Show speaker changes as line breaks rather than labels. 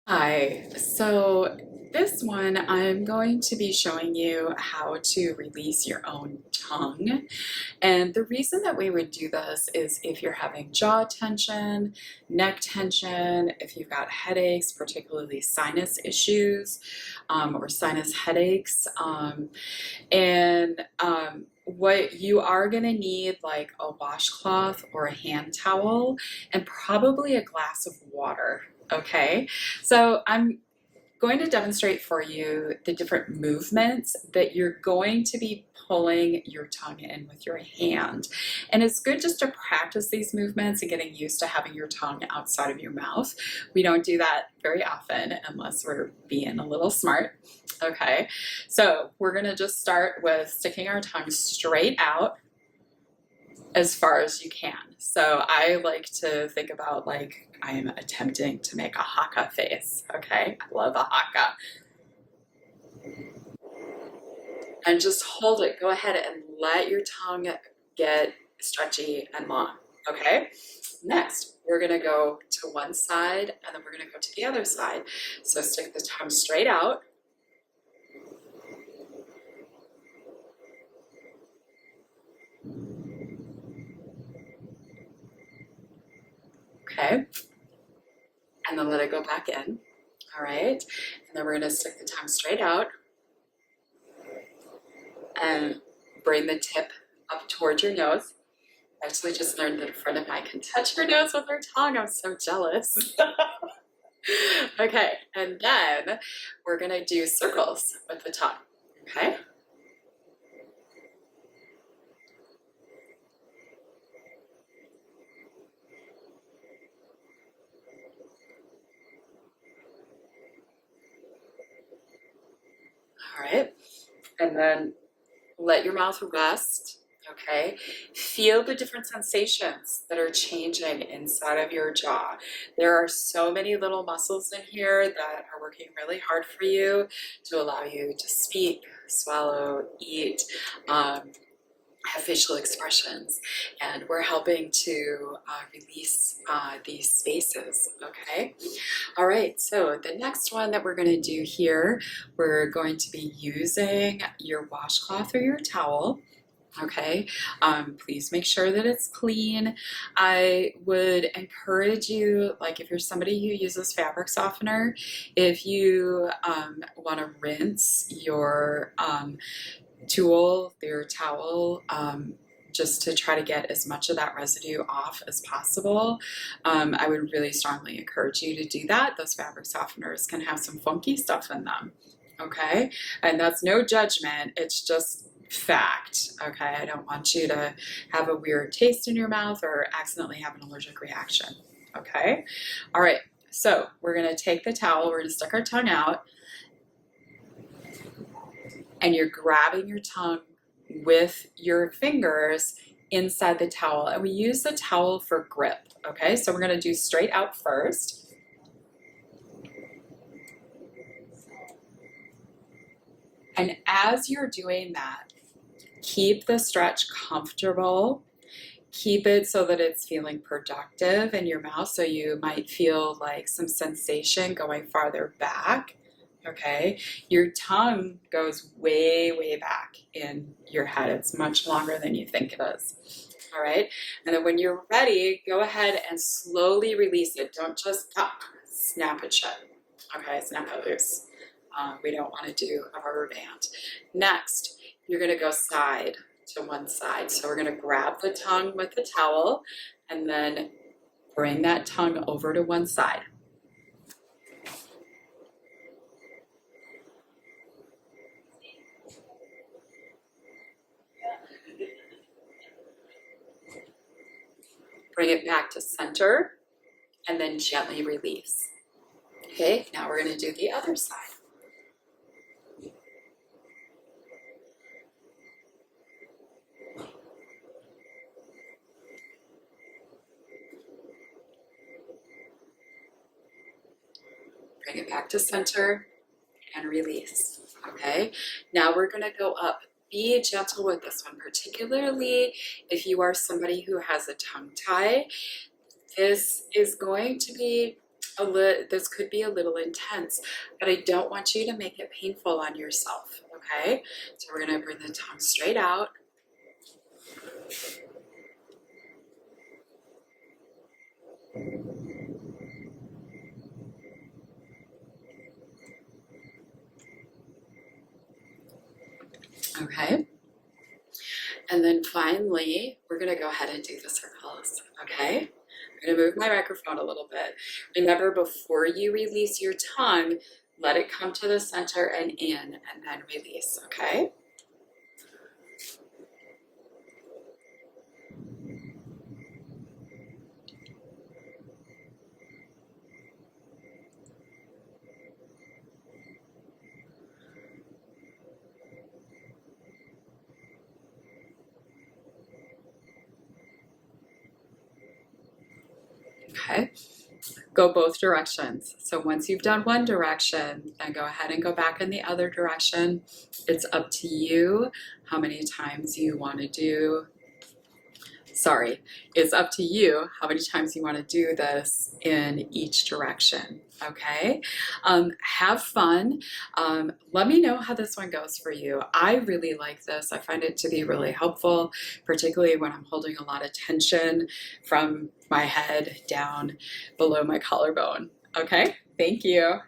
Hi, so this one I'm going to be showing you how to release your own tongue. And the reason that we would do this is if you're having jaw tension, neck tension, if you've got headaches, particularly sinus issues or sinus headaches. What you are going to need, like a washcloth or a hand towel, and probably a glass of water. Okay, so I'm going to demonstrate for you the different movements that you're going to be pulling your tongue in with your hand. And it's good just to practice these movements and getting used to having your tongue outside of your mouth. We don't do that very often unless we're being a little smart. Okay, so we're going to just start with sticking our tongue straight out as far as you can. So I like to think about like I am attempting to make a haka face. Okay, I love a haka. And just hold it. Go ahead and let your tongue get stretchy and long. Okay, next we're gonna go to one side and then we're gonna go to the other side. So stick the tongue straight out. Okay, and then let it go back in. All right, and then we're gonna stick the tongue straight out and bring the tip up towards your nose. I actually just learned that a friend of mine can touch her nose with her tongue. I'm so jealous. Okay, and then we're gonna do circles with the tongue. Okay. All right, and then let your mouth rest. Okay, feel the different sensations that are changing inside of your jaw. There are so many little muscles in here that are working really hard for you to allow you to speak, swallow, eat, have facial expressions, and we're helping to release these spaces. Okay, all right, so the next one that we're going to do here, we're going to be using your washcloth or your towel. Okay, please make sure that it's clean. I would encourage you, like if you're somebody who uses fabric softener, if you want to rinse your tool, your towel, just to try to get as much of that residue off as possible. I would really strongly encourage you to do that. Those fabric softeners can have some funky stuff in them, okay? And that's no judgment, it's just fact, okay? I don't want you to have a weird taste in your mouth or accidentally have an allergic reaction, okay? All right, so we're gonna take the towel, we're gonna stick our tongue out, and you're grabbing your tongue with your fingers inside the towel. And we use the towel for grip, okay? So we're gonna do straight out first. And as you're doing that, keep the stretch comfortable. Keep it so that it's feeling productive in your mouth. So you might feel like some sensation going farther back. Okay, your tongue goes way, way back in your head. It's much longer than you think it is. All right, and then when you're ready, go ahead and slowly release it. Don't just snap it shut. Okay, snap it loose. We don't want to do a rubber band. Next, you're going to go side to one side. So we're going to grab the tongue with the towel and then bring that tongue over to one side. Bring it back to center and then gently release. Okay, now we're going to do the other side. Bring it back to center and release. Okay, now we're going to go up. Be gentle with this one, particularly if you are somebody who has a tongue tie. This is going to be this could be a little intense, but I don't want you to make it painful on yourself, okay? So we're gonna bring the tongue straight out. Okay. And then finally, we're gonna go ahead and do the circles, okay? I'm gonna move my microphone a little bit. Remember, before you release your tongue, let it come to the center and in, and then release, okay? Okay. Go both directions. So once you've done one direction, then go ahead and go back in the other direction. It's up to you how many times you want to do. Sorry, it's up to you how many times you want to do this in each direction. Okay, have fun. Let me know how this one goes for you. I really like this. I find it to be really helpful, particularly when I'm holding a lot of tension from my head down below my collarbone. Okay, thank you.